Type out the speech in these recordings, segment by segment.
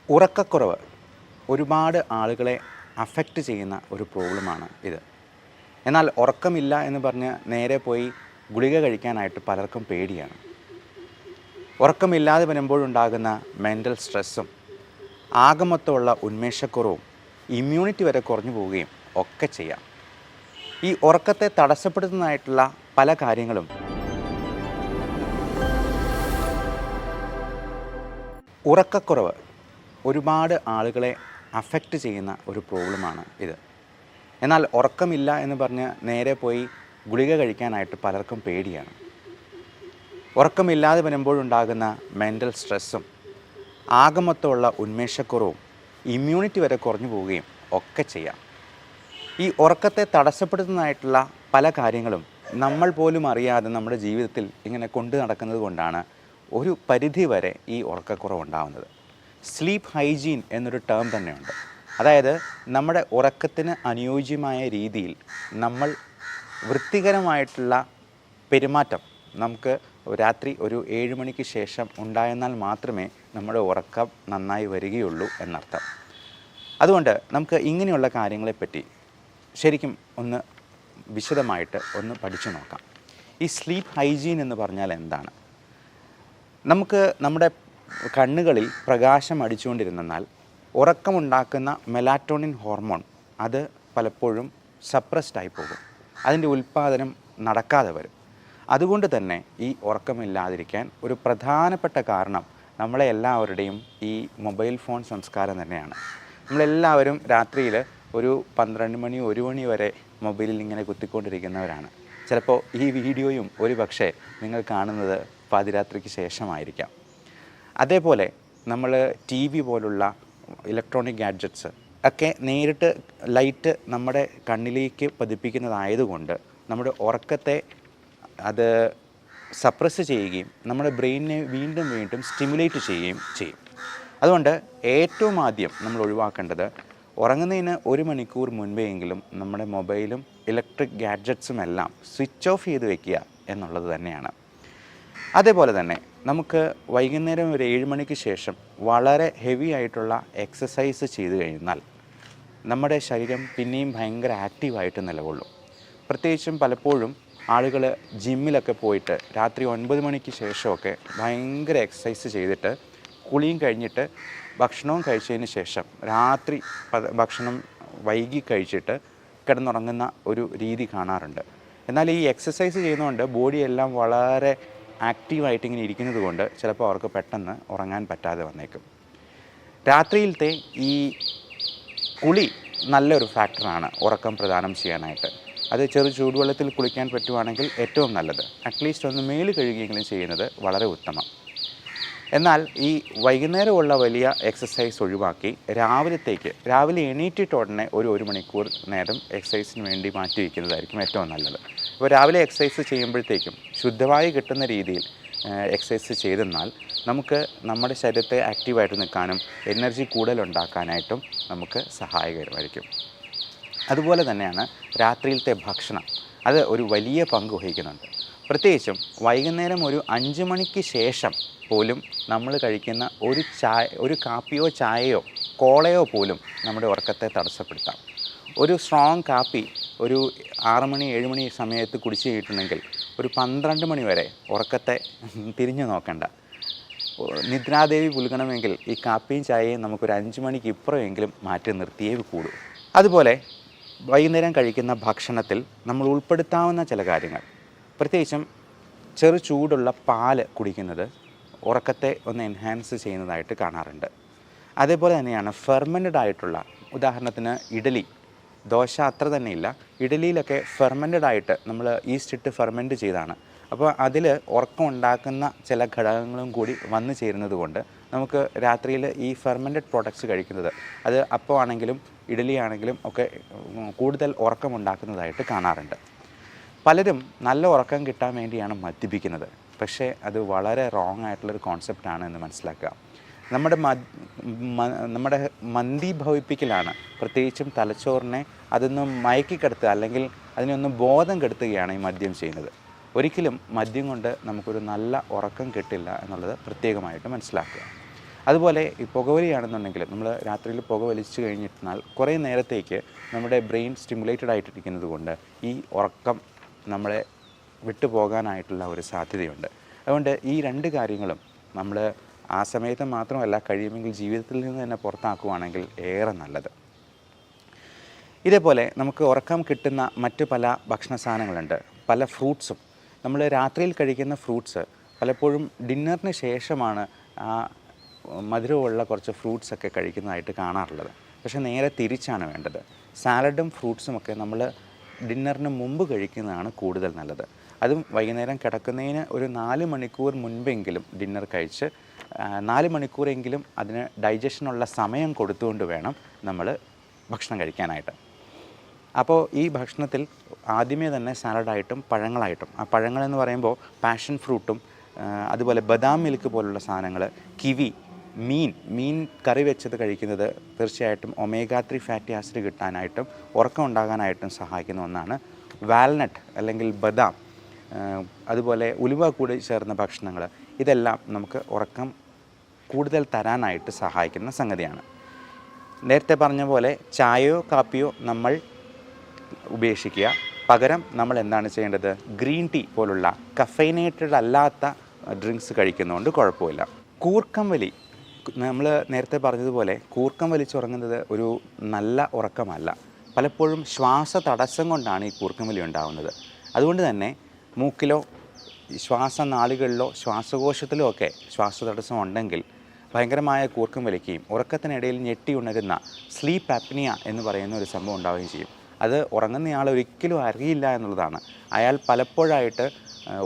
ഉറക്കക്കുറവ് ഒരുപാട് ആളുകളെ അഫക്റ്റ് ചെയ്യുന്ന ഒരു പ്രോബ്ലമാണ് ഇത്. എന്നാൽ ഉറക്കമില്ല എന്ന് പറഞ്ഞ് നേരെ പോയി ഗുളിക കഴിക്കാനായിട്ട് പലർക്കും പേടിയാണ്. ഉറക്കമില്ലാതെ വരുമ്പോഴുണ്ടാകുന്ന മെൻ്റൽ സ്ട്രെസ്സും ആകമൊത്തമുള്ള ഉന്മേഷക്കുറവും ഇമ്മ്യൂണിറ്റി വരെ കുറഞ്ഞു പോവുകയും ഒക്കെ ചെയ്യാം. ഈ ഉറക്കത്തെ തടസ്സപ്പെടുത്തുന്നതായിട്ടുള്ള പല കാര്യങ്ങളും ഉറക്കക്കുറവ് ഒരുപാട് ആളുകളെ അഫക്റ്റ് ചെയ്യുന്ന ഒരു പ്രോബ്ലമാണ് ഇത്. എന്നാൽ ഉറക്കമില്ല എന്ന് പറഞ്ഞ് നേരെ പോയി ഗുളിക കഴിക്കാനായിട്ട് പലർക്കും പേടിയാണ്. ഉറക്കമില്ലാതെ വരുമ്പോഴുണ്ടാകുന്ന മെൻ്റൽ സ്ട്രെസ്സും ആകമൊത്തമുള്ള ഉന്മേഷക്കുറവും ഇമ്മ്യൂണിറ്റി വരെ കുറഞ്ഞു പോവുകയും ഒക്കെ ചെയ്യാം. ഈ ഉറക്കത്തെ തടസ്സപ്പെടുത്തുന്നതായിട്ടുള്ള പല കാര്യങ്ങളും നമ്മൾ പോലും അറിയാതെ നമ്മുടെ ജീവിതത്തിൽ ഇങ്ങനെ കൊണ്ടു നടക്കുന്നത് കൊണ്ടാണ് ഒരു പരിധി വരെ ഈ ഉറക്കക്കുറവുണ്ടാകുന്നത്. സ്ലീപ്പ് ഹൈജീൻ എന്നൊരു ടേം തന്നെയുണ്ട്. അതായത് നമ്മുടെ ഉറക്കത്തിന് അനുയോജ്യമായ രീതിയിൽ നമ്മൾ വൃത്തികരമായിട്ടുള്ള പെരുമാറ്റം നമുക്ക് രാത്രി ഒരു 7 മണിക്ക് ശേഷം ഉണ്ടായെന്നാൽ മാത്രമേ നമ്മുടെ ഉറക്കം നന്നായി വരികയുള്ളൂ എന്നർത്ഥം. അതുകൊണ്ട് നമുക്ക് ഇങ്ങനെയുള്ള കാര്യങ്ങളെപ്പറ്റി ശരിക്കും ഒന്ന് വിശദമായിട്ട് ഒന്ന് പഠിച്ചു നോക്കാം. ഈ സ്ലീപ്പ് ഹൈജീൻ എന്ന് പറഞ്ഞാൽ എന്താണ്? നമുക്ക് നമ്മുടെ കണ്ണുകളിൽ പ്രകാശം അടിച്ചുകൊണ്ടിരുന്നാൽ ഉറക്കമുണ്ടാക്കുന്ന മെലാറ്റോണിൻ ഹോർമോൺ അത് പലപ്പോഴും സപ്രസ്ഡായി പോകും. അതിൻ്റെ ഉൽപ്പാദനം നടക്കാതെ വരും. അതുകൊണ്ട് തന്നെ ഈ ഉറക്കമില്ലാതിരിക്കാൻ ഒരു പ്രധാനപ്പെട്ട കാരണം നമ്മളെ എല്ലാവരുടെയും ഈ മൊബൈൽ ഫോൺ സംസ്കാരം തന്നെയാണ്. നമ്മളെല്ലാവരും രാത്രിയിൽ ഒരു 12 മണി 1 മണി വരെ മൊബൈലിൽ ഇങ്ങനെ കുത്തിക്കൊണ്ടിരിക്കുന്നവരാണ്. ചിലപ്പോൾ ഈ വീഡിയോയും ഒരു പക്ഷേ നിങ്ങൾ കാണുന്നത് പാതിരാത്രിക്ക് ശേഷമായിരിക്കാം. അതേപോലെ നമ്മൾ TV പോലുള്ള ഇലക്ട്രോണിക് ഗാഡ്ജറ്റ്സ് ഒക്കെ നേരിട്ട് ലൈറ്റ് നമ്മുടെ കണ്ണിലേക്ക് പതിപ്പിക്കുന്നതായതുകൊണ്ട് നമ്മുടെ ഉറക്കത്തെ അത് സപ്രസ് ചെയ്യുകയും നമ്മുടെ ബ്രെയിനിനെ വീണ്ടും വീണ്ടും സ്റ്റിമുലേറ്റ് ചെയ്യുകയും ചെയ്യും. അതുകൊണ്ട് ഏറ്റവും ആദ്യം നമ്മൾ ഒഴിവാക്കേണ്ടത് ഉറങ്ങുന്നതിന് 1 മണിക്കൂർ മുൻപെങ്കിലും നമ്മുടെ മൊബൈലും ഇലക്ട്രിക് ഗാഡ്ജറ്റ്സും എല്ലാം സ്വിച്ച് ഓഫ് ചെയ്ത് വെക്കുക എന്നുള്ളത് തന്നെയാണ്. അതേപോലെ തന്നെ നമുക്ക് വൈകുന്നേരം ഒരു 7 മണിക്ക് ശേഷം വളരെ ഹെവി ആയിട്ടുള്ള എക്സസൈസ് ചെയ്ത് കഴിഞ്ഞാൽ നമ്മുടെ ശരീരം പിന്നെയും ഭയങ്കര ആക്റ്റീവായിട്ട് നിലകൊള്ളും. പ്രത്യേകിച്ചും പലപ്പോഴും ആളുകൾ ജിമ്മിലൊക്കെ പോയിട്ട് രാത്രി 9 മണിക്ക് ശേഷമൊക്കെ ഭയങ്കര എക്സസൈസ് ചെയ്തിട്ട് കുളിയും കഴിഞ്ഞിട്ട് ഭക്ഷണവും കഴിച്ചതിന് ശേഷം രാത്രി ഭക്ഷണം വൈകി കഴിച്ചിട്ട് കിടന്നുറങ്ങുന്ന ഒരു രീതി കാണാറുണ്ട്. എന്നാൽ ഈ എക്സസൈസ് ചെയ്യുന്നതുകൊണ്ട് ബോഡിയെല്ലാം വളരെ ആക്റ്റീവായിട്ട് ഇങ്ങനെ ഇരിക്കുന്നത് കൊണ്ട് ചിലപ്പോൾ അവർക്ക് പെട്ടെന്ന് ഉറങ്ങാൻ പറ്റാതെ വന്നേക്കും. രാത്രിയിലത്തെ ഈ കുളി നല്ലൊരു ഫാക്ടറാണ് ഉറക്കം പ്രദാനം ചെയ്യാനായിട്ട്. അത് ചൂടുവെള്ളത്തിൽ കുളിക്കാൻ പറ്റുവാണെങ്കിൽ ഏറ്റവും നല്ലത്. അറ്റ്ലീസ്റ്റ് ഒന്ന് മേല് കഴുകിയെങ്കിലും ചെയ്യുന്നത് വളരെ ഉത്തമം. എന്നാൽ ഈ വൈകുന്നേരമുള്ള വലിയ എക്സസൈസ് ഒഴിവാക്കി രാവിലെ എണീറ്റിട്ട് ഉടനെ ഒരു 1 മണിക്കൂർ നേരം എക്സസൈസിന് വേണ്ടി മാറ്റി വയ്ക്കുന്നതായിരിക്കും ഏറ്റവും നല്ലത്. അപ്പോൾ രാവിലെ എക്സസൈസ് ചെയ്യുമ്പോഴത്തേക്കും ശുദ്ധവായു കിട്ടുന്ന രീതിയിൽ എക്സസൈസ് ചെയ്തെന്നാൽ നമുക്ക് നമ്മുടെ ശരീരത്തെ ആക്റ്റീവായിട്ട് നിൽക്കാനും എനർജി കൂടുതലുണ്ടാക്കാനായിട്ടും നമുക്ക് സഹായകരമായിരിക്കും. അതുപോലെ തന്നെയാണ് രാത്രിയിലത്തെ ഭക്ഷണം. അത് ഒരു വലിയ പങ്ക് വഹിക്കുന്നുണ്ട്. പ്രത്യേകിച്ചും വൈകുന്നേരം ഒരു 5 മണിക്ക് ശേഷം പോലും നമ്മൾ കഴിക്കുന്ന ഒരു കാപ്പിയോ ചായയോ കോളയോ പോലും നമ്മുടെ ഉറക്കത്തെ തടസ്സപ്പെടുത്താം. ഒരു സ്ട്രോങ് കാപ്പി ഒരു 6 മണി 7 മണി സമയത്ത് കുടിച്ചു കഴിഞ്ഞിട്ടുണ്ടെങ്കിൽ ഒരു 12 മണി വരെ ഉറക്കത്തെ തിരിഞ്ഞു നോക്കണ്ട. നിദ്രാദേവി പുൽകണമെങ്കിൽ ഈ കാപ്പിയും ചായയും നമുക്കൊരു 5 മണിക്ക് ഇപ്പുറമെങ്കിലും മാറ്റി നിർത്തിയേ കൂടൂ. അതുപോലെ വൈകുന്നേരം കഴിക്കുന്ന ഭക്ഷണത്തിൽ നമ്മൾ ഉൾപ്പെടുത്താവുന്ന ചില കാര്യങ്ങൾ, പ്രത്യേകിച്ചും ചെറു ചൂടുള്ള പാല് കുടിക്കുന്നത് ഉറക്കത്തെ ഒന്ന് എൻഹാൻസ് ചെയ്യുന്നതായിട്ട് കാണാറുണ്ട്. അതേപോലെ തന്നെയാണ് ഫെർമെൻറ്റഡ് ആയിട്ടുള്ള, ഉദാഹരണത്തിന് ഇഡലി, ദോശ അത്ര തന്നെയില്ല, ഇഡലിയിലൊക്കെ ഫെർമെൻറ്റഡ് ആയിട്ട് നമ്മൾ ഈസ്റ്റ് ഇട്ട് ഫെർമെൻറ്റ് ചെയ്താണ്. അപ്പോൾ അതിൽ ഉറക്കം ഉണ്ടാക്കുന്ന ചില ഘടകങ്ങളും കൂടി വന്നു ചേരുന്നത് കൊണ്ട് നമുക്ക് രാത്രിയിൽ ഈ ഫെർമെൻറ്റഡ് പ്രോഡക്ട്സ് കഴിക്കുന്നത് അത് അപ്പോൾ ആണെങ്കിലും ഇഡലി ആണെങ്കിലും ഒക്കെ കൂടുതൽ ഉറക്കമുണ്ടാക്കുന്നതായിട്ട് കാണാറുണ്ട്. പലരും നല്ല ഉറക്കം കിട്ടാൻ വേണ്ടിയാണ് മദ്യപിക്കുന്നത്. പക്ഷേ അത് വളരെ റോങ് ആയിട്ടുള്ളൊരു കോൺസെപ്റ്റാണ് എന്ന് മനസ്സിലാക്കുക. നമ്മുടെ മന്ദീഭവിപ്പിക്കലാണ്, പ്രത്യേകിച്ചും തലച്ചോറിനെ അതൊന്ന് മയക്കിക്കെടുത്തുക അല്ലെങ്കിൽ അതിനൊന്ന് ബോധം കെടുത്തുകയാണ് ഈ മദ്യം ചെയ്യുന്നത്. ഒരിക്കലും മദ്യം കൊണ്ട് നമുക്കൊരു നല്ല ഉറക്കം കിട്ടില്ല എന്നുള്ളത് പ്രത്യേകമായിട്ട് മനസ്സിലാക്കുക. അതുപോലെ ഈ പുകവലിയാണെന്നുണ്ടെങ്കിൽ നമ്മൾ രാത്രിയിൽ പുക വലിച്ചു കഴിഞ്ഞിരുന്നാൽ കുറേ നേരത്തേക്ക് നമ്മുടെ ബ്രെയിൻ സ്റ്റിമുലേറ്റഡ് ആയിട്ടിരിക്കുന്നത് കൊണ്ട് ഈ ഉറക്കം നമ്മളെ വിട്ടുപോകാനായിട്ടുള്ള ഒരു സാധ്യതയുണ്ട്. അതുകൊണ്ട് ഈ രണ്ട് കാര്യങ്ങളും നമ്മൾ ആ സമയത്ത് മാത്രമല്ല, കഴിയുമെങ്കിൽ ജീവിതത്തിൽ നിന്ന് തന്നെ പുറത്താക്കുവാണെങ്കിൽ ഏറെ നല്ലത്. ഇതേപോലെ നമുക്ക് ഉറക്കം കിട്ടുന്ന മറ്റ് പല ഭക്ഷണ സാധനങ്ങളുണ്ട്. പല ഫ്രൂട്ട്സും നമ്മൾ രാത്രിയിൽ കഴിക്കുന്ന ഫ്രൂട്ട്സ് പലപ്പോഴും ഡിന്നറിന് ശേഷമാണ് ആ മധുരമുള്ള കുറച്ച് ഫ്രൂട്ട്സൊക്കെ കഴിക്കുന്നതായിട്ട് കാണാറുള്ളത്. പക്ഷേ നേരെ തിരിച്ചാണ് വേണ്ടത്. സാലഡും ഫ്രൂട്ട്സുമൊക്കെ നമ്മൾ ഡിന്നറിന് മുമ്പ് കഴിക്കുന്നതാണ് കൂടുതൽ നല്ലത്. അതും വൈകുന്നേരം കിടക്കുന്നതിന് ഒരു 4 മണിക്കൂർ മുൻപെങ്കിലും ഡിന്നർ കഴിച്ച് 4 മണിക്കൂറെങ്കിലും അതിന് ഡൈജഷനുള്ള സമയം കൊടുത്തുകൊണ്ട് വേണം നമ്മൾ ഭക്ഷണം കഴിക്കാനായിട്ട്. അപ്പോൾ ഈ ഭക്ഷണത്തിൽ ആദ്യമേ തന്നെ സാലഡായിട്ടും പഴങ്ങളായിട്ടും, ആ പഴങ്ങളെന്ന് പറയുമ്പോൾ പാഷൻ ഫ്രൂട്ടും അതുപോലെ ബദാം മിൽക്ക് പോലുള്ള സാധനങ്ങൾ, കിവി, മീൻ കറി വെച്ചത് കഴിക്കുന്നത് തീർച്ചയായിട്ടും ഒമേഗ 3 ഫാറ്റി ആസിഡ് കിട്ടാനായിട്ടും ഉറക്കം ഉണ്ടാകാനായിട്ടും സഹായിക്കുന്ന ഒന്നാണ്. വാൽനട്ട് അല്ലെങ്കിൽ ബദാം, അതുപോലെ ഉലുവ കൂടി ചേർന്ന ഭക്ഷണങ്ങൾ, ഇതെല്ലാം നമുക്ക് ഉറക്കം കൂടുതൽ തരാനായിട്ട് സഹായിക്കുന്ന സംഗതിയാണ്. നേരത്തെ പറഞ്ഞ പോലെ ചായയോ കാപ്പിയോ നമ്മൾ ഉപേക്ഷിക്കുക. പകരം നമ്മൾ എന്താണ് ചെയ്യേണ്ടത്? ഗ്രീൻ ടീ പോലുള്ള കഫൈനേറ്റഡ് അല്ലാത്ത ഡ്രിങ്ക്സ് കഴിക്കുന്നതുകൊണ്ട് കുഴപ്പമില്ല. കൂർക്കം വലി, നമ്മൾ നേരത്തെ പറഞ്ഞതുപോലെ കൂർക്കം വലിച്ചുറങ്ങുന്നത് ഒരു നല്ല ഉറക്കമല്ല. പലപ്പോഴും ശ്വാസ തടസ്സം കൊണ്ടാണ് ഈ കൂർക്കം വലി ഉണ്ടാകുന്നത്. അതുകൊണ്ട് തന്നെ മൂക്കിലോ ശ്വാസനാളികളിലോ ശ്വാസകോശത്തിലോ ഒക്കെ ശ്വാസതടസ്സം ഉണ്ടെങ്കിൽ ഭയങ്കരമായ കൂർക്കം വലിക്കുകയും ഉറക്കത്തിനിടയിൽ ഞെട്ടി ഉണരുന്ന സ്ലീപ്പ് ആപ്നിയ എന്ന് പറയുന്ന ഒരു സംഭവം ഉണ്ടാവുകയും ചെയ്യും. അത് ഉറങ്ങുന്നയാൾ ഒരിക്കലും അറിയില്ല എന്നുള്ളതാണ്. അയാൾ പലപ്പോഴായിട്ട്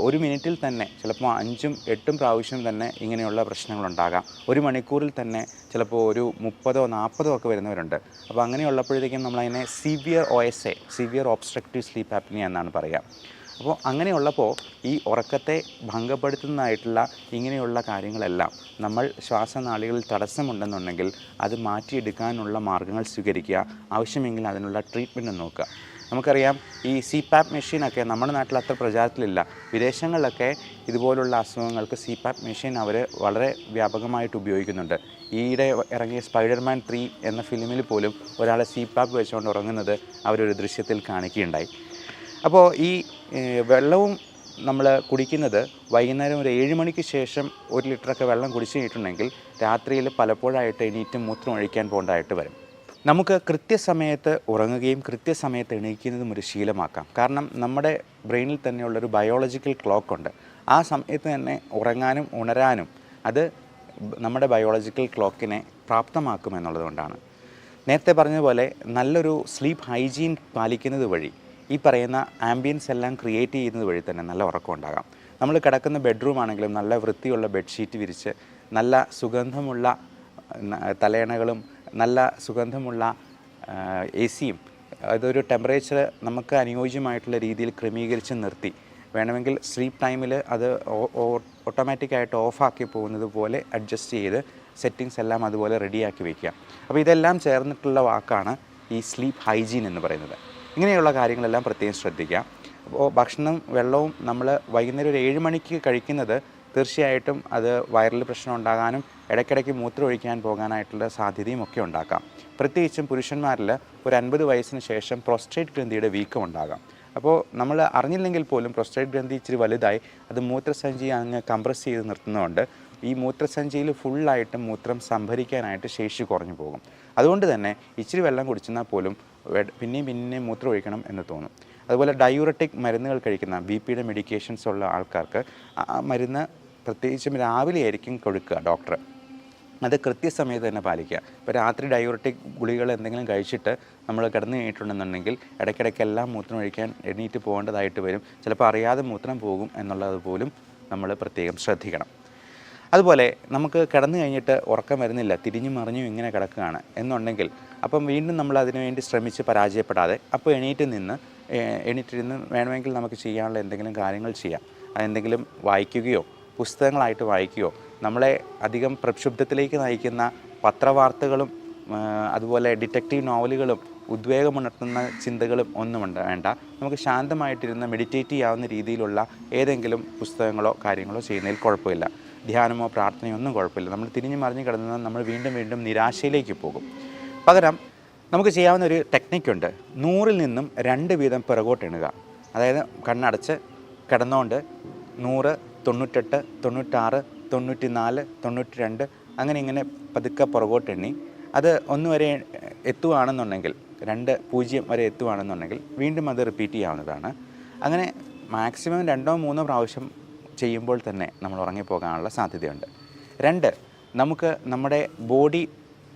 ഒരു മിനിറ്റിൽ തന്നെ ചിലപ്പോൾ 5ഉം 8ഉം പ്രാവശ്യം തന്നെ ഇങ്ങനെയുള്ള പ്രശ്നങ്ങളുണ്ടാകാം. ഒരു മണിക്കൂറിൽ തന്നെ ചിലപ്പോൾ ഒരു 30ഓ 40ഓ ഒക്കെ വരുന്നവരുണ്ട്. അപ്പോൾ അങ്ങനെയുള്ളപ്പോഴത്തേക്കും നമ്മളതിനെ severe OSA, severe obstructive sleep apnoea എന്നാണ് പറയുക. അപ്പോൾ അങ്ങനെയുള്ളപ്പോൾ ഈ ഉറക്കത്തെ ഭംഗപ്പെടുത്തുന്നതായിട്ടുള്ള ഇങ്ങനെയുള്ള കാര്യങ്ങളെല്ലാം നമ്മൾ ശ്വാസനാളികളിൽ തടസ്സമുണ്ടെന്നുണ്ടെങ്കിൽ അത് മാറ്റിയെടുക്കാനുള്ള മാർഗ്ഗങ്ങൾ സ്വീകരിക്കുക. ആവശ്യമെങ്കിൽ അതിനുള്ള ട്രീറ്റ്മെൻറ്റ് നോക്കുക. നമുക്കറിയാം, ഈ CPAP മെഷീനൊക്കെ നമ്മുടെ നാട്ടിൽ അത്ര പ്രചാരത്തിലില്ല. വിദേശങ്ങളിലൊക്കെ ഇതുപോലുള്ള അസുഖങ്ങൾക്ക് CPAP മെഷീൻ അവർ വളരെ വ്യാപകമായിട്ട് ഉപയോഗിക്കുന്നുണ്ട്. ഈയിടെ ഇറങ്ങിയ സ്പൈഡർമാൻ 3 എന്ന ഫിലിമിൽ പോലും ഒരാളെ CPAP വെച്ചുകൊണ്ട് ഉറങ്ങുന്നത് അവരൊരു ദൃശ്യത്തിൽ കാണിക്കുകയുണ്ടായി. അപ്പോൾ ഈ വെള്ളവും നമ്മൾ കുടിക്കുന്നത് വൈകുന്നേരം ഒരു 7 മണിക്ക് ശേഷം 1 ലിറ്ററൊക്കെ വെള്ളം കുടിച്ചു കഴിഞ്ഞിട്ടുണ്ടെങ്കിൽ രാത്രിയിൽ പലപ്പോഴായിട്ട് എണീറ്റ് മൂത്രം ഒഴിക്കാൻ പോകേണ്ടതായിട്ട് വരും. നമുക്ക് കൃത്യസമയത്ത് ഉറങ്ങുകയും കൃത്യസമയത്ത് എണീക്കുന്നതും ഒരു ശീലമാക്കാം. കാരണം നമ്മുടെ ബ്രെയിനിൽ തന്നെയുള്ളൊരു ബയോളജിക്കൽ ക്ലോക്കുണ്ട്. ആ സമയത്ത് തന്നെ ഉറങ്ങാനും ഉണരാനും അത് നമ്മുടെ ബയോളജിക്കൽ ക്ലോക്കിനെ പ്രാപ്തമാക്കുമെന്നുള്ളതുകൊണ്ടാണ്. നേരത്തെ പറഞ്ഞതുപോലെ നല്ലൊരു സ്ലീപ്പ് ഹൈജീൻ പാലിക്കുന്നത് വഴി ഈ പറയുന്ന ആംബിയൻസ് എല്ലാം ക്രിയേറ്റ് ചെയ്യുന്നത് വഴി തന്നെ നല്ല ഉറക്കം ഉണ്ടാകാം. നമ്മൾ കിടക്കുന്ന ബെഡ്റൂം ആണെങ്കിലും നല്ല വൃത്തിയുള്ള ബെഡ്ഷീറ്റ് വിരിച്ച് നല്ല സുഗന്ധമുള്ള തലയണകളും നല്ല സുഗന്ധമുള്ള AC-യും അതൊരു ടെമ്പറേച്ചർ നമുക്ക് അനുയോജ്യമായിട്ടുള്ള രീതിയിൽ ക്രമീകരിച്ച് നിർത്തി വേണമെങ്കിൽ സ്ലീപ്പ് ടൈമിൽ അത് ഓട്ടോമാറ്റിക്കായിട്ട് ഓഫാക്കി പോകുന്നത് പോലെ അഡ്ജസ്റ്റ് ചെയ്ത് സെറ്റിങ്സ് എല്ലാം അതുപോലെ റെഡിയാക്കി വയ്ക്കുക. അപ്പോൾ ഇതെല്ലാം ചേർന്നിട്ടുള്ള വാക്കാണ് ഈ സ്ലീപ്പ് ഹൈജീൻ എന്ന് പറയുന്നത്. ഇങ്ങനെയുള്ള കാര്യങ്ങളെല്ലാം പ്രത്യേകം ശ്രദ്ധിക്കുക. അപ്പോൾ ഭക്ഷണം വെള്ളവും നമ്മൾ വൈകുന്നേരം ഒരു 7 മണിക്ക് കഴിക്കുന്നത് തീർച്ചയായിട്ടും അത് വയറിൽ പ്രശ്നം ഉണ്ടാകാനും ഇടയ്ക്കിടയ്ക്ക് മൂത്രം ഒഴിക്കാൻ പോകാനായിട്ടുള്ള സാധ്യതയും ഒക്കെ ഉണ്ടാക്കാം. പ്രത്യേകിച്ചും പുരുഷന്മാരിൽ ഒരു 50 വയസ്സിന് ശേഷം പ്രോസ്റ്റേറ്റ് ഗ്രന്ഥിയുടെ വീക്കം ഉണ്ടാകാം. അപ്പോൾ നമ്മൾ അറിഞ്ഞില്ലെങ്കിൽ പോലും പ്രോസ്റ്റേറ്റ് ഗ്രന്ഥി ഇച്ചിരി വലുതായി അത് മൂത്രസഞ്ചി അങ്ങ് കംപ്രസ് ചെയ്ത് നിർത്തുന്നതുകൊണ്ട് ഈ മൂത്രസഞ്ചിയിൽ ഫുള്ളായിട്ട് മൂത്രം സംഭരിക്കാനായിട്ട് ശേഷി കുറഞ്ഞു പോകും. അതുകൊണ്ട് തന്നെ ഇച്ചിരി വെള്ളം കുടിച്ചെന്നാൽ പോലും പിന്നെയും മൂത്രം ഒഴിക്കണം എന്ന് തോന്നും. അതുപോലെ ഡയൂററ്റിക് മരുന്നുകൾ കഴിക്കുന്ന BP-യുടെ മെഡിക്കേഷൻസ് ഉള്ള ആൾക്കാർക്ക് ആ മരുന്ന് പ്രത്യേകിച്ചും രാവിലെ ആയിരിക്കും കൊടുക്കുക ഡോക്ടർ. അത് കൃത്യസമയത്ത് തന്നെ പാലിക്കുക. ഇപ്പോൾ രാത്രി ഡയൂററ്റിക് ഗുളികൾ എന്തെങ്കിലും കഴിച്ചിട്ട് നമ്മൾ കിടന്നു കഴിഞ്ഞിട്ടുണ്ടെന്നുണ്ടെങ്കിൽ ഇടയ്ക്കിടയ്ക്കെല്ലാം മൂത്രം ഒഴിക്കാൻ എണീറ്റ് പോകേണ്ടതായിട്ട് വരും. ചിലപ്പോൾ അറിയാതെ മൂത്രം പോകും എന്നുള്ളത് പോലും നമ്മൾ പ്രത്യേകം ശ്രദ്ധിക്കണം. അതുപോലെ നമുക്ക് കിടന്നു കഴിഞ്ഞിട്ട് ഉറക്കം വരുന്നില്ല, തിരിഞ്ഞും മറിഞ്ഞും ഇങ്ങനെ കിടക്കുകയാണ് എന്നുണ്ടെങ്കിൽ അപ്പം വീണ്ടും നമ്മൾ അതിനു വേണ്ടി ശ്രമിച്ച് പരാജയപ്പെടാതെ അപ്പോൾ എണീറ്റിരുന്ന് വേണമെങ്കിൽ നമുക്ക് ചെയ്യാനുള്ള എന്തെങ്കിലും കാര്യങ്ങൾ ചെയ്യാം. അതെന്തെങ്കിലും വായിക്കുകയോ പുസ്തകങ്ങളായിട്ട് വായിക്കുകയോ നമ്മളെ അധികം പ്രക്ഷുബ്ധത്തിലേക്ക് നയിക്കുന്ന പത്രവാർത്തകളും അതുപോലെ ഡിറ്റക്റ്റീവ് നോവലുകളും ഉദ്വേഗമുണർത്തുന്ന ചിന്തകളും ഒന്നും വേണ്ട. നമുക്ക് ശാന്തമായിട്ടിരുന്ന് മെഡിറ്റേറ്റ് ചെയ്യാവുന്ന രീതിയിലുള്ള ഏതെങ്കിലും പുസ്തകങ്ങളോ കാര്യങ്ങളോ ചെയ്യുന്നതിൽ കുഴപ്പമില്ല. ധ്യാനമോ പ്രാർത്ഥനയോ ഒന്നും കുഴപ്പമില്ല. നമ്മൾ തിരിഞ്ഞു മറിഞ്ഞ് കിടന്നാൽ നമ്മൾ വീണ്ടും വീണ്ടും നിരാശയിലേക്ക് പോകും. പകരം നമുക്ക് ചെയ്യാവുന്ന ഒരു ടെക്നിക്കുണ്ട്. 100-ൽ നിന്നും 2 വീതം പിറകോട്ട് എണ്ണുക. അതായത് കണ്ണടച്ച് കിടന്നുകൊണ്ട് 100, 98, 96, 94, 92 അങ്ങനെ ഇങ്ങനെ പതുക്കെ പുറകോട്ട് എണ്ണി അത് 1 വരെ എത്തുകയാണെന്നുണ്ടെങ്കിൽ 2, 0 വരെ എത്തുകയാണെന്നുണ്ടെങ്കിൽ വീണ്ടും അത് റിപ്പീറ്റ് ചെയ്യാവുന്നതാണ്. അങ്ങനെ മാക്സിമം 2 or 3 പ്രാവശ്യം ചെയ്യുമ്പോൾ തന്നെ നമ്മൾ ഉറങ്ങിപ്പോകാനുള്ള സാധ്യതയുണ്ട്. 2, നമുക്ക് നമ്മുടെ ബോഡി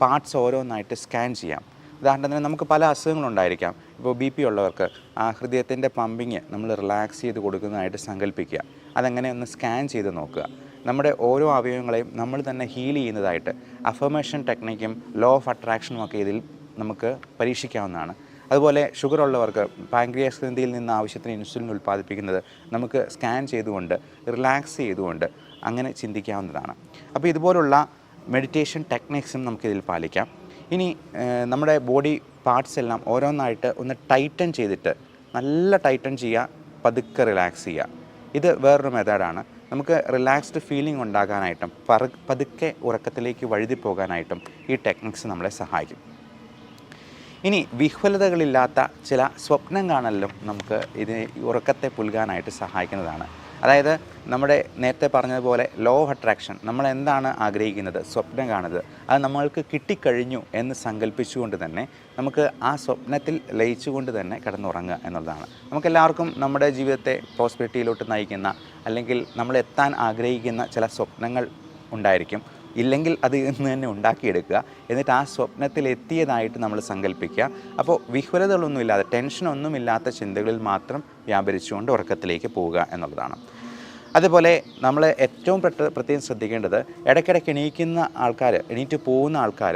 പാർട്സ് ഓരോന്നായിട്ട് സ്കാൻ ചെയ്യാം. ഉദാഹരണത്തിന് നമുക്ക് പല അസുഖങ്ങളുണ്ടായിരിക്കാം. ഇപ്പോൾ BP ഉള്ളവർക്ക് ആ ഹൃദയത്തിൻ്റെ പമ്പിങ് നമ്മൾ റിലാക്സ് ചെയ്ത് കൊടുക്കുന്നതായിട്ട് സങ്കല്പിക്കുക. അതങ്ങനെ ഒന്ന് സ്കാൻ ചെയ്ത് നോക്കുക. നമ്മുടെ ഓരോ അവയവങ്ങളെയും നമ്മൾ തന്നെ ഹീൽ ചെയ്യുന്നതായിട്ട് അഫർമേഷൻ ടെക്നിക്കും ലോ ഓഫ് അട്രാക്ഷനും ഒക്കെ ഇതിൽ നമുക്ക് പരീക്ഷിക്കാവുന്നതാണ്. അതുപോലെ ഷുഗർ ഉള്ളവർക്ക് പാൻക്രിയാസ് ഗ്രന്ഥിയിൽ നിന്ന് ആവശ്യത്തിന് ഇൻസുലിൻ ഉൽപ്പാദിപ്പിക്കുന്നത് നമുക്ക് സ്കാൻ ചെയ്തുകൊണ്ട് റിലാക്സ് ചെയ്തുകൊണ്ട് അങ്ങനെ ചിന്തിക്കാവുന്നതാണ്. അപ്പോൾ ഇതുപോലുള്ള മെഡിറ്റേഷൻ ടെക്നിക്സും നമുക്കിതിൽ പാലിക്കാം. ഇനി നമ്മുടെ ബോഡി പാർട്സ് എല്ലാം ഓരോന്നായിട്ട് ഒന്ന് ടൈറ്റൻ ചെയ്തിട്ട് നല്ല ടൈറ്റൻ ചെയ്യുക, പതുക്കെ റിലാക്സ് ചെയ്യുക. ഇത് വേറൊരു മെത്തേഡാണ്. നമുക്ക് റിലാക്സ്ഡ് ഫീലിംഗ് ഉണ്ടാകാനായിട്ടും പതുക്കെ ഉറക്കത്തിലേക്ക് വഴുതി പോകാനായിട്ടും ഈ ടെക്നിക്സ് നമ്മളെ സഹായിക്കും. ഇനി വിഹ്വലതകളില്ലാത്ത ചില സ്വപ്നം കാണലും നമുക്ക് ഉറക്കത്തെ പുൽകാനായിട്ട് സഹായിക്കുന്നതാണ്. അതായത് നമ്മുടെ നേരത്തെ പറഞ്ഞതുപോലെ ലോ ഓഫ് അട്രാക്ഷൻ, നമ്മൾ എന്താണ് ആഗ്രഹിക്കുന്നത്, സ്വപ്നം കാണുന്നത്, അത് നമ്മൾക്ക് കിട്ടിക്കഴിഞ്ഞു എന്ന് സങ്കല്പിച്ചുകൊണ്ട് തന്നെ നമുക്ക് ആ സ്വപ്നത്തിൽ ലയിച്ചുകൊണ്ട് തന്നെ കിടന്നുറങ്ങുക എന്നുള്ളതാണ്. നമുക്കെല്ലാവർക്കും നമ്മുടെ ജീവിതത്തെ പ്രോസ്പെരിറ്റിയിലോട്ട് നയിക്കുന്ന അല്ലെങ്കിൽ നമ്മൾ എത്താൻ ആഗ്രഹിക്കുന്ന ചില സ്വപ്നങ്ങൾ ഉണ്ടായിരിക്കും. ഇല്ലെങ്കിൽ അത് ഇന്ന് തന്നെ ഉണ്ടാക്കിയെടുക്കുക. എന്നിട്ട് ആ സ്വപ്നത്തിൽ എത്തിയതായിട്ട് നമ്മൾ സങ്കല്പിക്കുക. അപ്പോൾ വിഹ്വലതകളൊന്നുമില്ലാതെ ടെൻഷനൊന്നുമില്ലാത്ത ചിന്തകളിൽ മാത്രം വ്യാപരിച്ചുകൊണ്ട് ഉറക്കത്തിലേക്ക് പോവുക എന്നുള്ളതാണ്. അതുപോലെ നമ്മൾ ഏറ്റവും പ്രത്യേകം ശ്രദ്ധിക്കേണ്ടത് ഇടയ്ക്കിടയ്ക്ക് എണീറ്റ് പോകുന്ന ആൾക്കാർ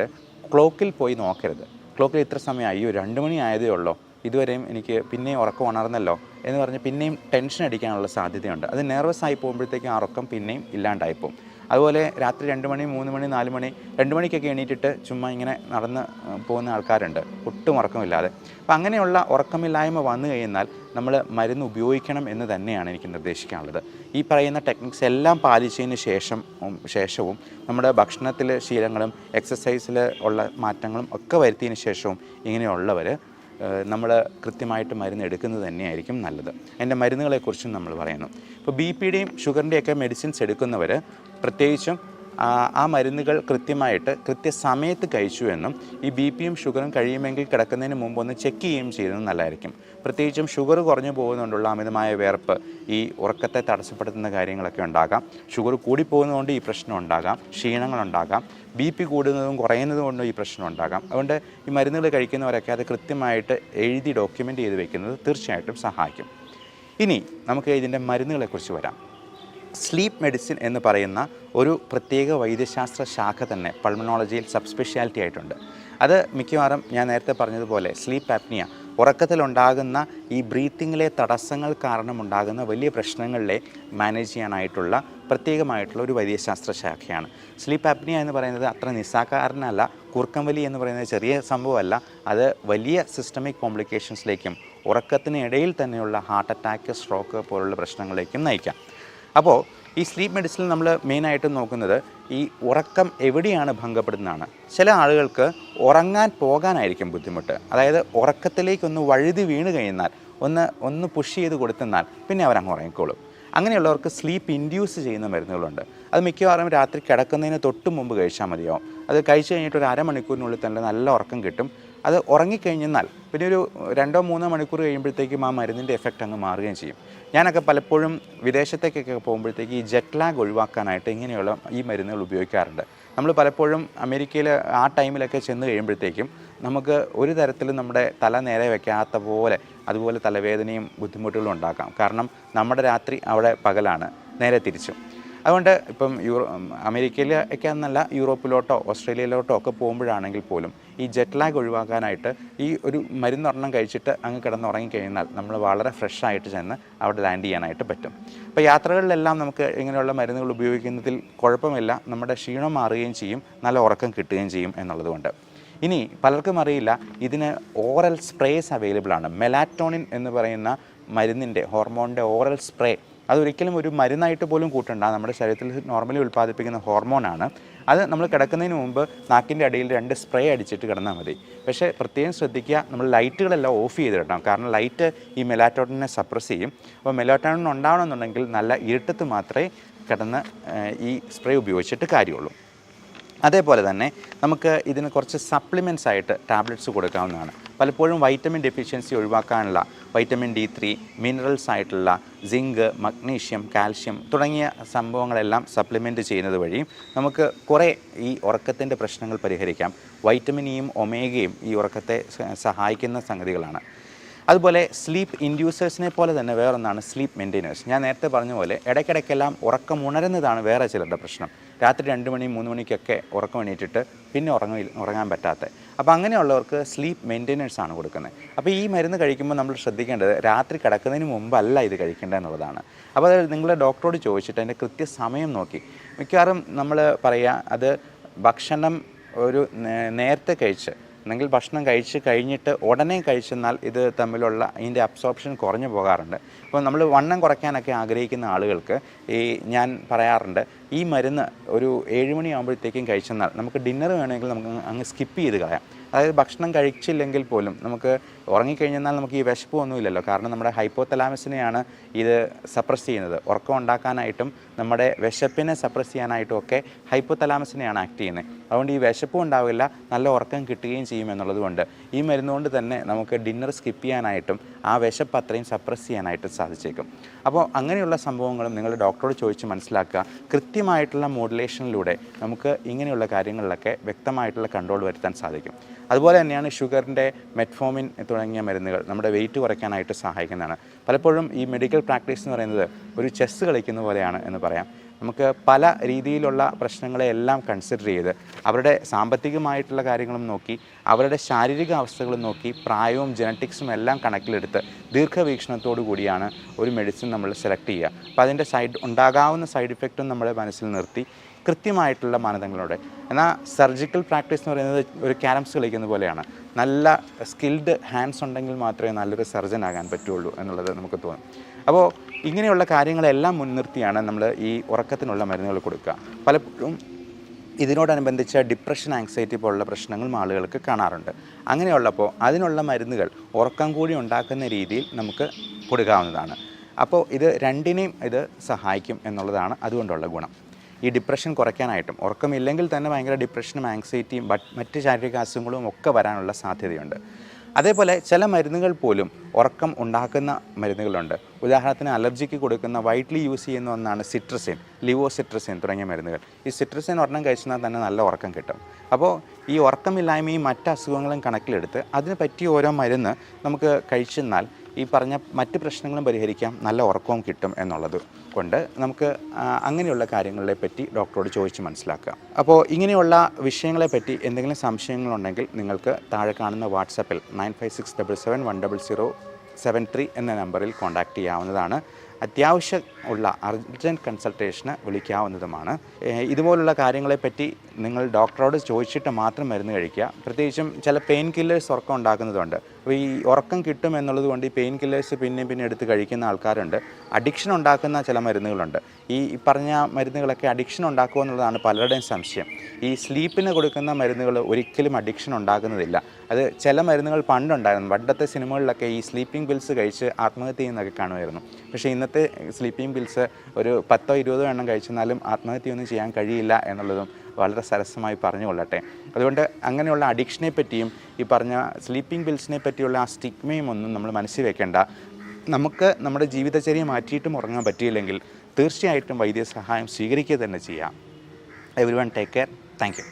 ക്ലോക്കിൽ പോയി നോക്കരുത്. ക്ലോക്കിൽ ഇത്ര സമയം അയ്യോ 2 മണി ആയതേ ഉള്ളൂ, ഇതുവരെയും എനിക്ക് പിന്നെയും ഉറക്കം ഉണർന്നല്ലോ എന്ന് പറഞ്ഞ് പിന്നെയും ടെൻഷൻ അടിക്കാനുള്ള സാധ്യതയുണ്ട്. അത് നെർവസ് ആയി പോകുമ്പോഴത്തേക്കും ആ ഉറക്കം പിന്നെയും ഇല്ലാണ്ടായിപ്പോവും. അതുപോലെ രാത്രി 2 മണി 3 മണി 4 മണി 2 മണിക്കൊക്കെ എണീറ്റിട്ട് ചുമ്മാ ഇങ്ങനെ നടന്ന് പോകുന്ന ആൾക്കാരുണ്ട്, ഒട്ടും ഉറക്കമില്ലാതെ. അപ്പം അങ്ങനെയുള്ള ഉറക്കമില്ലായ്മ വന്നു കഴിഞ്ഞാൽ നമ്മൾ മരുന്ന് ഉപയോഗിക്കണം എന്ന് തന്നെയാണ് എനിക്ക് നിർദ്ദേശിക്കാനുള്ളത്. ഈ പറയുന്ന ടെക്നിക്സ് എല്ലാം പാലിച്ചതിന് ശേഷവും നമ്മുടെ ഭക്ഷണത്തിലെ ശീലങ്ങളും എക്സസൈസിൽ ഉള്ള മാറ്റങ്ങളും ഒക്കെ വരുത്തിയതിന് ശേഷവും ഇങ്ങനെയുള്ളവർ നമ്മൾ കൃത്യമായിട്ട് മരുന്ന് എടുക്കുന്നത് തന്നെയായിരിക്കും നല്ലത്. എൻ്റെ മരുന്നുകളെക്കുറിച്ചും നമ്മൾ പറയുന്നു. ഇപ്പോൾ BPയുടെയും ഷുഗറിൻ്റെയൊക്കെ മെഡിസിൻസ് എടുക്കുന്നവർ പ്രത്യേകിച്ചും ആ മരുന്നുകൾ കൃത്യസമയത്ത് കഴിച്ചു എന്നും ഈ BPയും ഷുഗറും കഴിയുമെങ്കിൽ കിടക്കുന്നതിന് മുമ്പ് ഒന്ന് ചെക്ക് ചെയ്യുകയും ചെയ്യുന്നത് നല്ലതായിരിക്കും. പ്രത്യേകിച്ചും ഷുഗർ കുറഞ്ഞു പോകുന്നതുകൊണ്ടുള്ള അമിതമായ വിയർപ്പ് ഈ ഉറക്കത്തെ തടസ്സപ്പെടുത്തുന്ന കാര്യങ്ങളൊക്കെ ഉണ്ടാകാം. ഷുഗർ കൂടിപ്പോകുന്നതുകൊണ്ട് ഈ പ്രശ്നം ഉണ്ടാകാം, ക്ഷീണങ്ങളുണ്ടാകാം. BP കൂടുന്നതും കുറയുന്നതും കൊണ്ടും ഈ പ്രശ്നം ഉണ്ടാകാം. അതുകൊണ്ട് ഈ മരുന്നുകൾ കഴിക്കുന്നവരൊക്കെ അത് കൃത്യമായിട്ട് എഴുതി ഡോക്യുമെൻ്റ് ചെയ്ത് വെക്കുന്നത് തീർച്ചയായിട്ടും സഹായിക്കും. ഇനി നമുക്ക് ഇതിൻ്റെ മരുന്നുകളെക്കുറിച്ച് വരാം. സ്ലീപ്പ് മെഡിസിൻ എന്ന് പറയുന്ന ഒരു പ്രത്യേക വൈദ്യശാസ്ത്ര ശാഖ തന്നെ പൾമണോളജിയിൽ സബ്സ്പെഷ്യാലിറ്റി ആയിട്ടുണ്ട്. അത് മിക്കവാറും ഞാൻ നേരത്തെ പറഞ്ഞതുപോലെ സ്ലീപ്പ് ആപ്നിയ, ഉറക്കത്തിലുണ്ടാകുന്ന ഈ ബ്രീത്തിങ്ങിലെ തടസ്സങ്ങൾ കാരണമുണ്ടാകുന്ന വലിയ പ്രശ്നങ്ങളിലെ മാനേജ് ചെയ്യാനായിട്ടുള്ള പ്രത്യേകമായിട്ടുള്ള ഒരു വൈദ്യശാസ്ത്ര ശാഖയാണ്. സ്ലീപ്പ് ആപ്നിയ എന്ന് പറയുന്നത് അത്ര നിസ്സാകാരനല്ല. കൂർക്കം വലി എന്ന് പറയുന്നത് ചെറിയ സംഭവമല്ല. അത് വലിയ സിസ്റ്റമിക് കോംപ്ലിക്കേഷൻസിലേക്കും ഉറക്കത്തിനിടയിൽ തന്നെയുള്ള ഹാർട്ട് അറ്റാക്ക്, സ്ട്രോക്ക് പോലുള്ള പ്രശ്നങ്ങളിലേക്കും നയിക്കാം. അപ്പോൾ ഈ സ്ലീപ്പ് മെഡിസിനിൽ നമ്മൾ മെയിനായിട്ട് നോക്കുന്നത് ഈ ഉറക്കം എവിടെയാണ് ഭംഗപ്പെടുന്നതാണ്. ചില ആളുകൾക്ക് ഉറങ്ങാൻ പോകാനായിരിക്കും ബുദ്ധിമുട്ട്. അതായത് ഉറക്കത്തിലേക്കൊന്ന് വഴുതി വീണ് കഴിഞ്ഞാൽ ഒന്ന് പുഷ് ചെയ്ത് കൊടുത്തെന്നാൽ പിന്നെ അവരങ്ങ് ഉറങ്ങിക്കോളും. അങ്ങനെയുള്ളവർക്ക് സ്ലീപ്പ് ഇൻഡ്യൂസ് ചെയ്യുന്ന മരുന്നുകളുണ്ട്. അത് മിക്കവാറും രാത്രി കിടക്കുന്നതിന് തൊട്ട് മുമ്പ് കഴിച്ചാൽ മതിയാവും. അത് കഴിച്ച് കഴിഞ്ഞിട്ട് ഒരു അരമണിക്കൂറിനുള്ളിൽ തന്നെ നല്ല ഉറക്കം കിട്ടും. അത് ഉറങ്ങിക്കഴിഞ്ഞാൽ പിന്നെ ഒരു 2-3 മണിക്കൂർ കഴിയുമ്പോഴത്തേക്കും ആ മരുന്നിൻ്റെ എഫക്റ്റ് അങ്ങ് മാറുകയും ചെയ്യും. ഞാനൊക്കെ പലപ്പോഴും വിദേശത്തേക്കൊക്കെ പോകുമ്പോഴത്തേക്ക് ഈ ജെറ്റ് ലാഗ് ഒഴിവാക്കാനായിട്ട് ഇങ്ങനെയുള്ള ഈ മരുന്നുകൾ ഉപയോഗിക്കാറുണ്ട്. നമ്മൾ പലപ്പോഴും അമേരിക്കയിൽ ആ ടൈമിലൊക്കെ ചെന്ന് കഴിയുമ്പോഴത്തേക്കും നമുക്ക് ഒരു തരത്തിലും നമ്മുടെ തല നേരെ വെക്കാത്ത പോലെ അതുപോലെ തലവേദനയും ബുദ്ധിമുട്ടുകളും ഉണ്ടാക്കാം. കാരണം നമ്മുടെ രാത്രി അവിടെ പകലാണ്, നേരെ തിരിച്ചും. അതുകൊണ്ട് ഇപ്പം അമേരിക്കയിലൊക്കെ എന്നല്ല, യൂറോപ്പിലോട്ടോ ഓസ്ട്രേലിയയിലോട്ടോ ഒക്കെ പോകുമ്പോഴാണെങ്കിൽ പോലും ഈ ജെറ്റ് ലാഗ് ഒഴിവാക്കാനായിട്ട് ഈ ഒരു മരുന്നൊരെണ്ണം കഴിച്ചിട്ട് അങ്ങ് കിടന്നുറങ്ങിക്കഴിഞ്ഞാൽ നമ്മൾ വളരെ ഫ്രഷായിട്ട് ചെന്ന് അവിടെ ലാൻഡ് ചെയ്യാനായിട്ട് പറ്റും. അപ്പോൾ യാത്രകളിലെല്ലാം നമുക്ക് ഇങ്ങനെയുള്ള മരുന്നുകൾ ഉപയോഗിക്കുന്നതിൽ കുഴപ്പമില്ല. നമ്മുടെ ക്ഷീണം മാറുകയും ചെയ്യും, നല്ല ഉറക്കം കിട്ടുകയും ചെയ്യും എന്നുള്ളതുകൊണ്ട്. ഇനി പലർക്കും അറിയില്ല, ഇതിന് ഓറൽ സ്പ്രേസ് അവൈലബിൾ ആണ്. മെലാറ്റോണിൻ എന്ന് പറയുന്ന മരുന്നിൻ്റെ ഹോർമോണിൻ്റെ ഓറൽ സ്പ്രേ അതൊരിക്കലും ഒരു മരുന്നായിട്ട് പോലും കൂട്ടണ്ട. നമ്മുടെ ശരീരത്തിൽ നോർമലി ഉൽപ്പാദിപ്പിക്കുന്ന ഹോർമോണാണ്. അത് നമ്മൾ കിടക്കുന്നതിന് മുമ്പ് നാക്കിൻ്റെ അടിയിൽ 2 സ്പ്രേ അടിച്ചിട്ട് കിടന്നാൽ മതി. പക്ഷേ പ്രത്യേകം ശ്രദ്ധിക്കുക, നമ്മൾ ലൈറ്റുകളെല്ലാം ഓഫ് ചെയ്ത് കിടണം. കാരണം ലൈറ്റ് ഈ മെലാറ്റോണിനെ സപ്രസ് ചെയ്യും. അപ്പോൾ മെലാറ്റോണിൻ ഉണ്ടാവണമെന്നുണ്ടെങ്കിൽ നല്ല ഇരുട്ടത്ത് മാത്രമേ കിടന്ന് ഈ സ്പ്രേ ഉപയോഗിച്ചിട്ട് കാര്യമുള്ളൂ. അതേപോലെ തന്നെ നമുക്ക് ഇതിന് കുറച്ച് സപ്ലിമെൻറ്റ്സ് ആയിട്ട് ടാബ്ലറ്റ്സ് കൊടുക്കാവുന്നതാണ്. പലപ്പോഴും വൈറ്റമിൻ ഡെഫിഷ്യൻസി ഒഴിവാക്കാനുള്ള വൈറ്റമിൻ D3, മിനറൽസ് ആയിട്ടുള്ള സിങ്ക്, മഗ്നീഷ്യം, കാൽഷ്യം തുടങ്ങിയ സംഭവങ്ങളെല്ലാം സപ്ലിമെൻറ്റ് ചെയ്യുന്നത് വഴിയും നമുക്ക് കുറേ ഈ ഉറക്കത്തിൻ്റെ പ്രശ്നങ്ങൾ പരിഹരിക്കാം. വൈറ്റമിൻ ഇയും ഒമേഗയും ഈ ഉറക്കത്തെ സഹായിക്കുന്ന സംഗതികളാണ്. അതുപോലെ സ്ലീപ്പ് ഇൻഡ്യൂസേഴ്സിനെ പോലെ തന്നെ വേറൊന്നാണ് സ്ലീപ്പ് മെയിൻറ്റെയിനേഴ്സ്. ഞാൻ നേരത്തെ പറഞ്ഞ പോലെ ഇടയ്ക്കിടയ്ക്കെല്ലാം ഉറക്കം ഉണരുന്നതാണ് വേറെ ചിലരുടെ പ്രശ്നം. രാത്രി 2 മണി 3 മണിക്കൊക്കെ ഉറക്കം എണീറ്റിട്ട് പിന്നെ ഉറങ്ങാൻ പറ്റാത്ത. അപ്പോൾ അങ്ങനെയുള്ളവർക്ക് സ്ലീപ്പ് മെയിൻറ്റെയിനേഴ്സാണ് കൊടുക്കുന്നത്. അപ്പോൾ ഈ മരുന്ന് കഴിക്കുമ്പോൾ നമ്മൾ ശ്രദ്ധിക്കേണ്ടത് രാത്രി കിടക്കുന്നതിന് മുമ്പല്ല ഇത് കഴിക്കേണ്ടത് എന്നുള്ളതാണ്. അപ്പോൾ അത് നിങ്ങൾ ഡോക്ടറോട് ചോദിച്ചിട്ട് അതിൻ്റെ കൃത്യസമയം നോക്കി. മിക്കവാറും നമ്മൾ പറയുക അത് ഭക്ഷണം ഒരു നേരത്തെ കഴിച്ച് അല്ലെങ്കിൽ ഭക്ഷണം കഴിച്ച് കഴിഞ്ഞിട്ട് ഉടനെ കഴിച്ചെന്നാൽ ഇത് തമ്മിലുള്ള ഇതിൻ്റെ അബ്സോർപ്ഷൻ കുറഞ്ഞു പോകാറുണ്ട്. അപ്പോൾ നമ്മൾ വണ്ണം കുറയ്ക്കാനൊക്കെ ആഗ്രഹിക്കുന്ന ആളുകൾക്ക് ഞാൻ പറയാറുണ്ട്, ഈ മരുന്ന് ഒരു 7 മണിയാകുമ്പോഴത്തേക്കും കഴിച്ചെന്നാൽ നമുക്ക് ഡിന്നർ വേണമെങ്കിൽ നമുക്ക് അങ്ങ് സ്കിപ്പ് ചെയ്ത് കളയാം. അതായത് ഭക്ഷണം കഴിച്ചില്ലെങ്കിൽ പോലും നമുക്ക് ഉറങ്ങിക്കഴിഞ്ഞാൽ നമുക്ക് ഈ വിശപ്പ് ഒന്നുമില്ലല്ലോ. കാരണം നമ്മുടെ ഹൈപ്പോതലാമസിനെയാണ് ഇത് സപ്രസ് ചെയ്യുന്നത്. ഉറക്കം ഉണ്ടാക്കാനായിട്ടും നമ്മുടെ വിശപ്പിനെ സപ്രസ് ചെയ്യാനായിട്ടും ഒക്കെ ഹൈപ്പോതലാമസിനെയാണ് ആക്ട് ചെയ്യുന്നത്. അതുകൊണ്ട് ഈ വിശപ്പും ഉണ്ടാവില്ല, നല്ല ഉറക്കം കിട്ടുകയും ചെയ്യും എന്നുള്ളതുകൊണ്ട് ഈ മരുന്നുകൊണ്ട് തന്നെ നമുക്ക് ഡിന്നർ സ്കിപ്പ് ചെയ്യാനായിട്ടും ആ വിശപ്പ് അത്രയും സപ്രസ് ചെയ്യാനായിട്ടും സാധിച്ചേക്കും. അപ്പോൾ അങ്ങനെയുള്ള സംഭവങ്ങളും നിങ്ങൾ ഡോക്ടറോട് ചോദിച്ച് മനസ്സിലാക്കുക. കൃത്യമായിട്ടുള്ള മോഡുലേഷനിലൂടെ നമുക്ക് ഇങ്ങനെയുള്ള കാര്യങ്ങളിലൊക്കെ വ്യക്തമായിട്ടുള്ള കൺട്രോൾ വരുത്താൻ സാധിക്കും. അതുപോലെ തന്നെയാണ് ഷുഗറിൻ്റെ മെറ്റ്ഫോമിൻ തുടങ്ങിയ മരുന്നുകൾ നമ്മുടെ വെയിറ്റ് കുറയ്ക്കാനായിട്ട് സഹായിക്കുന്നതാണ്. പലപ്പോഴും ഈ മെഡിക്കൽ പ്രാക്ടീസ് എന്ന് പറയുന്നത് ഒരു ചെസ്സ് കളിക്കുന്ന പോലെയാണ് എന്ന് പറയാം. നമുക്ക് പല രീതിയിലുള്ള പ്രശ്നങ്ങളെയെല്ലാം കൺസിഡർ ചെയ്ത് അവരുടെ സാമ്പത്തികമായിട്ടുള്ള കാര്യങ്ങളും നോക്കി അവരുടെ ശാരീരിക അവസ്ഥകളും നോക്കി പ്രായവും ജനറ്റിക്സും എല്ലാം കണക്കിലെടുത്ത് ദീർഘവീക്ഷണത്തോടു കൂടിയാണ് ഒരു മെഡിസിൻ നമ്മൾ സെലക്ട് ചെയ്യുക. അപ്പോൾ അതിൻ്റെ ഉണ്ടാകാവുന്ന സൈഡ് ഇഫക്റ്റും നമ്മുടെ മനസ്സിൽ നിർത്തി കൃത്യമായിട്ടുള്ള മാനദണ്ഡങ്ങളോടെ. എന്നാൽ സർജിക്കൽ പ്രാക്ടീസ് എന്ന് പറയുന്നത് ഒരു ക്യാരംസ് കളിക്കുന്ന പോലെയാണ്. നല്ല സ്കിൽഡ് ഹാൻഡ്സ് ഉണ്ടെങ്കിൽ മാത്രമേ നല്ലൊരു സർജൻ ആകാൻ പറ്റുള്ളൂ എന്നുള്ളത് നമുക്ക് തോന്നും. അപ്പോൾ ഇങ്ങനെയുള്ള കാര്യങ്ങളെല്ലാം മുൻനിർത്തിയാണ് നമ്മൾ ഈ ഉറക്കത്തിനുള്ള മരുന്നുകൾ കൊടുക്കുക. പലപ്പോഴും ഇതിനോടനുബന്ധിച്ച ഡിപ്രഷൻ, ആങ്സൈറ്റി പോലുള്ള പ്രശ്നങ്ങളും ആളുകൾക്ക് കാണാറുണ്ട്. അങ്ങനെയുള്ളപ്പോൾ അതിനുള്ള മരുന്നുകൾ ഉറക്കം കൂടി ഉണ്ടാക്കുന്ന രീതിയിൽ നമുക്ക് കൊടുക്കാവുന്നതാണ്. അപ്പോൾ ഇത് രണ്ടിനെയും ഇത് സഹായിക്കും എന്നുള്ളതാണ് അതുകൊണ്ടുള്ള ഗുണം. ഈ ഡിപ്രഷൻ കുറയ്ക്കാനായിട്ടും ഉറക്കമില്ലെങ്കിൽ തന്നെ ഭയങ്കര ഡിപ്രഷനും ആങ്സൈറ്റിയും മറ്റ് ശാരീരിക അസുഖങ്ങളും ഒക്കെ വരാനുള്ള സാധ്യതയുണ്ട്. അതേപോലെ ചില മരുന്നുകൾ പോലും ഉറക്കം ഉണ്ടാക്കുന്ന മരുന്നുകളുണ്ട്. ഉദാഹരണത്തിന് അലർജിക്ക് കൊടുക്കുന്ന വൈഡ്ലി യൂസ് ചെയ്യുന്ന ഒന്നാണ് സിട്രസിൻ, ലിവോസിട്രസിൻ തുടങ്ങിയ മരുന്നുകൾ. ഈ സിട്രസിൻ ഒരെണ്ണം കഴിച്ചാൽ തന്നെ നല്ല ഉറക്കം കിട്ടും. അപ്പോൾ ഈ ഉറക്കമില്ലായ്മയും മറ്റ് അസുഖങ്ങളും കണക്കിലെടുത്ത് അതിന് പറ്റിയ ഓരോ മരുന്ന് നമുക്ക് കഴിച്ചെന്നാൽ ഈ പറഞ്ഞ മറ്റ് പ്രശ്നങ്ങളും പരിഹരിക്കാം, നല്ല ഉറക്കവും കിട്ടും എന്നുള്ളത് കൊണ്ട് നമുക്ക് അങ്ങനെയുള്ള കാര്യങ്ങളെ പറ്റി ഡോക്ടറോട് ചോദിച്ച് മനസ്സിലാക്കുക. അപ്പോൾ ഇങ്ങനെയുള്ള വിഷയങ്ങളെപ്പറ്റി എന്തെങ്കിലും സംശയങ്ങളുണ്ടെങ്കിൽ നിങ്ങൾക്ക് താഴെ കാണുന്ന വാട്സപ്പിൽ 9567710073 എന്ന നമ്പറിൽ കോൺടാക്റ്റ് ചെയ്യാവുന്നതാണ്. അത്യാവശ്യം ഉള്ള അർജൻറ്റ് കൺസൾട്ടേഷന് വിളിക്കാവുന്നതുമാണ്. ഇതുപോലുള്ള കാര്യങ്ങളെപ്പറ്റി നിങ്ങൾ ഡോക്ടറോട് ചോദിച്ചിട്ട് മാത്രം മരുന്ന് കഴിക്കുക. പ്രത്യേകിച്ചും ചില പെയിൻ കില്ലേഴ്സ് ഉറക്കം ഉണ്ടാക്കുന്നതുകൊണ്ട്. അപ്പോൾ ഈ ഉറക്കം കിട്ടും എന്നുള്ളത് കൊണ്ട് ഈ പെയിൻ കില്ലേഴ്സ് പിന്നെ എടുത്ത് കഴിക്കുന്ന ആൾക്കാരുണ്ട്. അഡിക്ഷൻ ഉണ്ടാക്കുന്ന ചില മരുന്നുകളുണ്ട്. ഈ പറഞ്ഞ മരുന്നുകളൊക്കെ അഡിക്ഷൻ ഉണ്ടാക്കുക എന്നുള്ളതാണ് പലരുടെയും സംശയം. ഈ സ്ലീപ്പിന് കൊടുക്കുന്ന മരുന്നുകൾ ഒരിക്കലും അഡിക്ഷൻ ഉണ്ടാക്കുന്നതില്ല. അത് ചില മരുന്നുകൾ പണ്ടുണ്ടായിരുന്നു. പണ്ടത്തെ സിനിമകളിലൊക്കെ ഈ സ്ലീപ്പിംഗ് പിൽസ് കഴിച്ച് ആത്മഹത്യ ചെയ്യുന്നതൊക്കെ കാണുമായിരുന്നു. പക്ഷേ ഇന്നത്തെ സ്ലീപ്പിംഗ് പിൽസ് ഒരു 10-20 എണ്ണം കഴിച്ചെന്നാലും ആത്മഹത്യയൊന്നും ചെയ്യാൻ കഴിയില്ല എന്നുള്ളതും വളരെ സരസമായി പറഞ്ഞുകൊള്ളട്ടെ. അതുകൊണ്ട് അങ്ങനെയുള്ള അഡിക്ഷനെ പറ്റിയും ഈ പറഞ്ഞ സ്ലീപ്പിംഗ് പിൽസിനെ പറ്റിയുള്ള ആ സ്റ്റിഗ്മയും ഒന്നും നമ്മൾ മനസ്സിൽ വെക്കേണ്ട. നമുക്ക് നമ്മുടെ ജീവിതചര്യ മാറ്റിയിട്ടും ഉറങ്ങാൻ പറ്റിയില്ലെങ്കിൽ തീർച്ചയായിട്ടും വൈദ്യസഹായം സ്വീകരിക്കുക തന്നെ ചെയ്യാം. Everyone take care. Thank you.